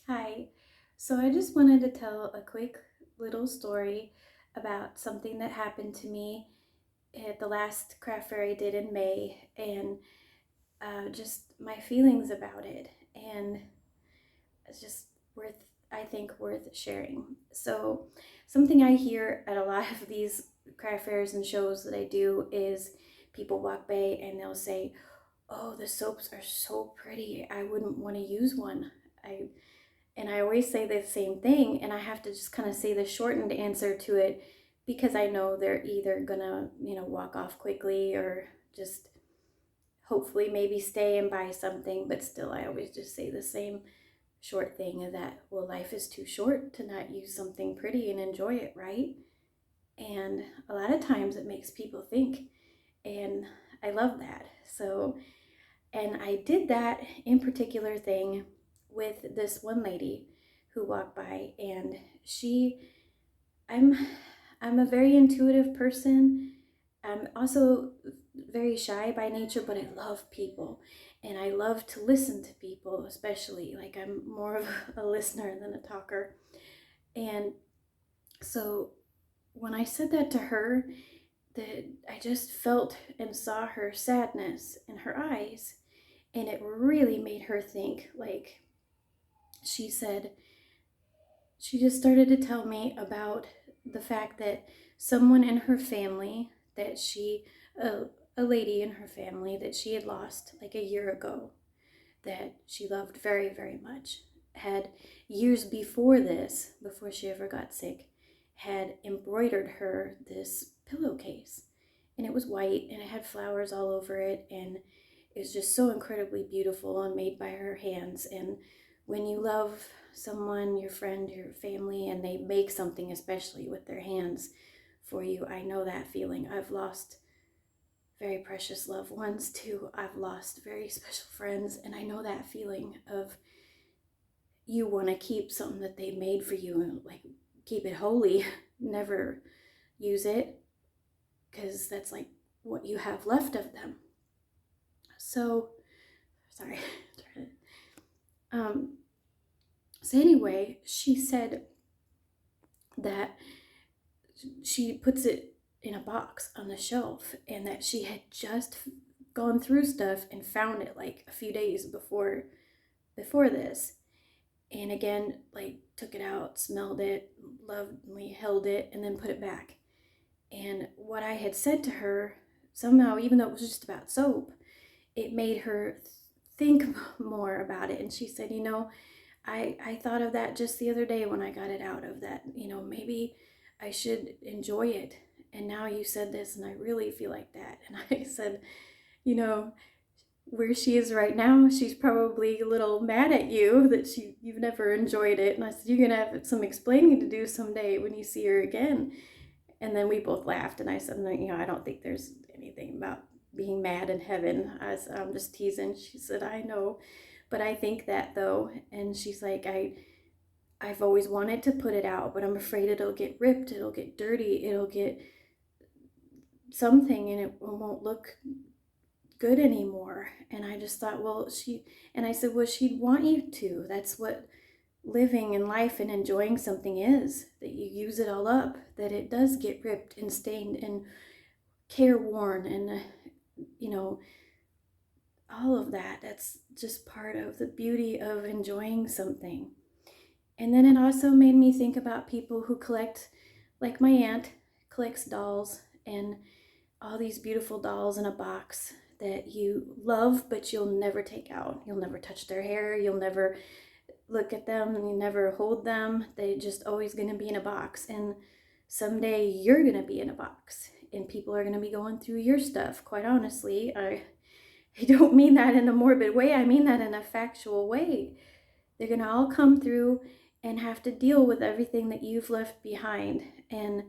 Hi. So I just wanted to tell a quick little story about something that happened to me at the last craft fair I did in May, and just my feelings about it. And it's just I think, worth sharing. So, something I hear at a lot of these craft fairs and shows that I do is people walk by and they'll say, "Oh, the soaps are so pretty. I wouldn't want to use one." I And I always say the same thing, and I have to just kind of say the shortened answer to it because I know they're either gonna, walk off quickly or just hopefully maybe stay and buy something. But still, I always just say the same short thing of that, well, life is too short to not use something pretty and enjoy it, right? And a lot of times it makes people think, and I love that. So, and I did that in particular thing with this one lady who walked by, and she I'm I'm a very intuitive person. I'm also very shy by nature, but I love people and I love to listen to people, especially. Like, I'm more of a listener than a talker. And so when I said that to her, that I just felt and saw her sadness in her eyes, and it really made her think. Like, she said, she just started to tell me about the fact that someone in her family, that a lady in her family that she had lost like a year ago, that she loved very, very much, had years before this, before she ever got sick, had embroidered her this pillowcase. And it was white and it had flowers all over it. And it was just so incredibly beautiful and made by her hands. And when you love someone, your friend, your family, and they make something, especially with their hands for you, I know that feeling. I've lost very precious loved ones too. I've lost very special friends, and I know that feeling of you want to keep something that they made for you and like keep it holy, never use it because that's like what you have left of them. So, sorry. um, so anyway, she said that she puts it in a box on the shelf and that she had just gone through stuff and found it like a few days before this, and again, like, took it out, smelled it, lovingly held it, and then put it back. And what I had said to her, somehow, even though it was just about soap, it made her think more about it. And she said, I thought of that just the other day when I got it out of that, maybe I should enjoy it. And now you said this, and I really feel like that. And I said, you know, where she is right now, she's probably a little mad at you that you've never enjoyed it. And I said, you're gonna have some explaining to do someday when you see her again. And then we both laughed, and I said, no, I don't think there's anything about being mad in heaven. I'm just teasing. She said, I know, but I think that though. And she's like, I've always wanted to put it out, but I'm afraid it'll get ripped, it'll get dirty, it'll get something, and it won't look good anymore. And I just thought, well, and I said, well, she'd want you to. That's what living in life and enjoying something is, that you use it all up, that it does get ripped and stained and careworn and, you know, all of that. That's just part of the beauty of enjoying something. And then it also made me think about people who collect, like my aunt collects dolls, and all these beautiful dolls in a box that you love, but you'll never take out. You'll never touch their hair. You'll never look at them. You never hold them. They just always going to be in a box. And someday you're going to be in a box, and people are going to be going through your stuff. Quite honestly, I don't mean that in a morbid way. I mean that in a factual way. They're going to all come through and have to deal with everything that you've left behind. And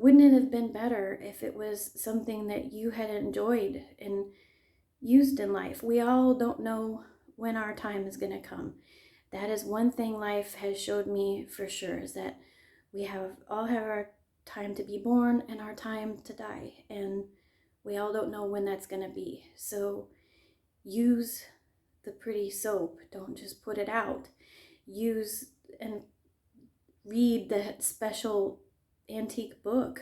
wouldn't it have been better if it was something that you had enjoyed and used in life? We all don't know when our time is going to come. That is one thing life has showed me for sure, is that we all have our time to be born and our time to die, and we all don't know when that's going to be. So use the pretty soap. Don't just put it out. use and read that special antique book.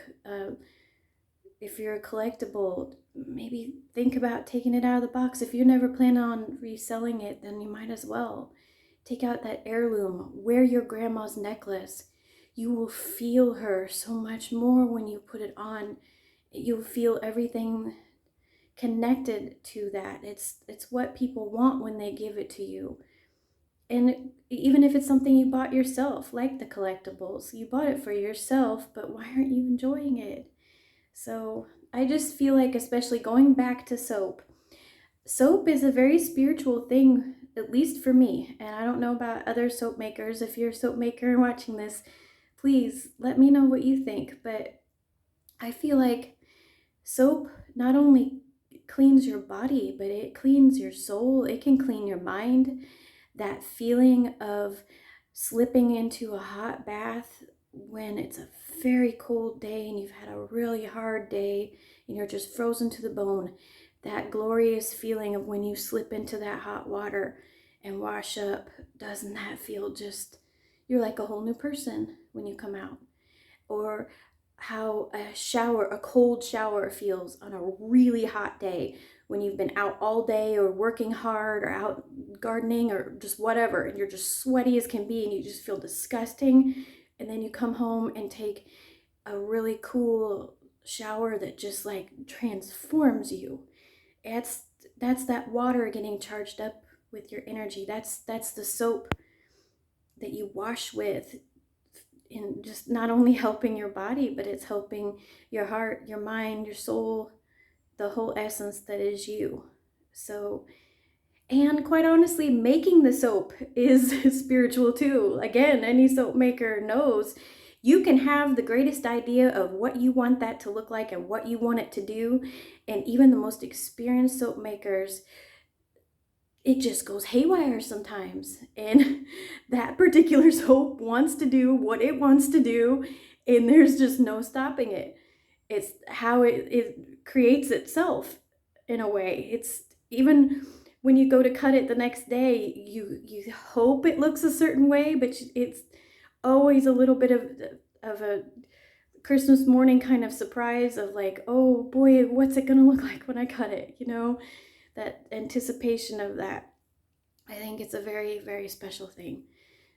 If you're a collectible, maybe think about taking it out of the box. If you never plan on reselling it, then you might as well. Take out that heirloom, wear your grandma's necklace. You will feel her so much more when you put it on. You'll feel everything connected to that. It's what people want when they give it to you. And even if it's something you bought yourself, like the collectibles, you bought it for yourself, but why aren't you enjoying it? So I just feel like, especially going back to soap, soap is a very spiritual thing, at least for me. And I don't know about other soap makers. If you're a soap maker and watching this, please let me know what you think. But I feel like soap not only cleans your body, but it cleans your soul. It can clean your mind. That feeling of slipping into a hot bath when it's a very cold day and you've had a really hard day and you're just frozen to the bone. That glorious feeling of when you slip into that hot water and wash up, doesn't that feel just, you're like a whole new person when you come out? Or how a cold shower feels on a really hot day when you've been out all day or working hard or out gardening or just whatever, and you're just sweaty as can be and you just feel disgusting. And then you come home and take a really cool shower that just like transforms you. It's that's that water getting charged up with your energy. That's the soap that you wash with, in just not only helping your body, but it's helping your heart, your mind, your soul, the whole essence that is you. So, and quite honestly, making the soap is spiritual too. Again, any soap maker knows you can have the greatest idea of what you want that to look like and what you want it to do. And even the most experienced soap makers, it just goes haywire sometimes. And that particular soap wants to do what it wants to do, and there's just no stopping it. It's how it creates itself in a way. It's even when you go to cut it the next day, you hope it looks a certain way, but it's always a little bit of a Christmas morning kind of surprise of like, oh boy, what's it gonna look like when I cut it? That anticipation of that. I think it's a very, very special thing.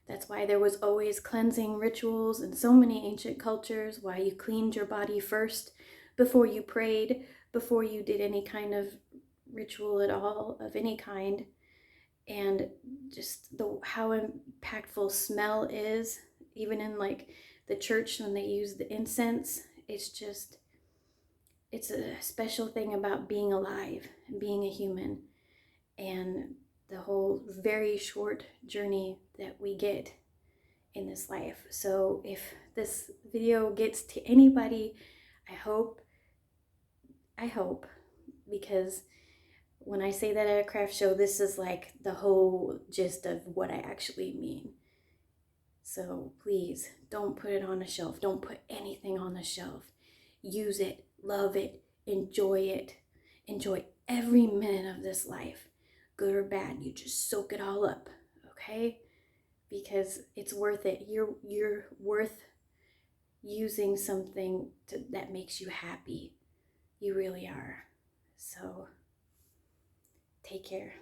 That's why there was always cleansing rituals in so many ancient cultures, why you cleaned your body first before you prayed, before you did any kind of ritual at all of any kind. And just how impactful smell is, even in like the church when they use the incense. It's a special thing about being alive and being a human, and the whole very short journey that we get in this life. So if this video gets to anybody, I hope, because when I say that at a craft show, this is like the whole gist of what I actually mean. So please don't put it on a shelf. Don't put anything on the shelf. Use it, love it, enjoy it. Enjoy every minute of this life, good or bad. You just soak it all up, okay? Because it's worth it. You're worth using something that makes you happy. You really are. So take care.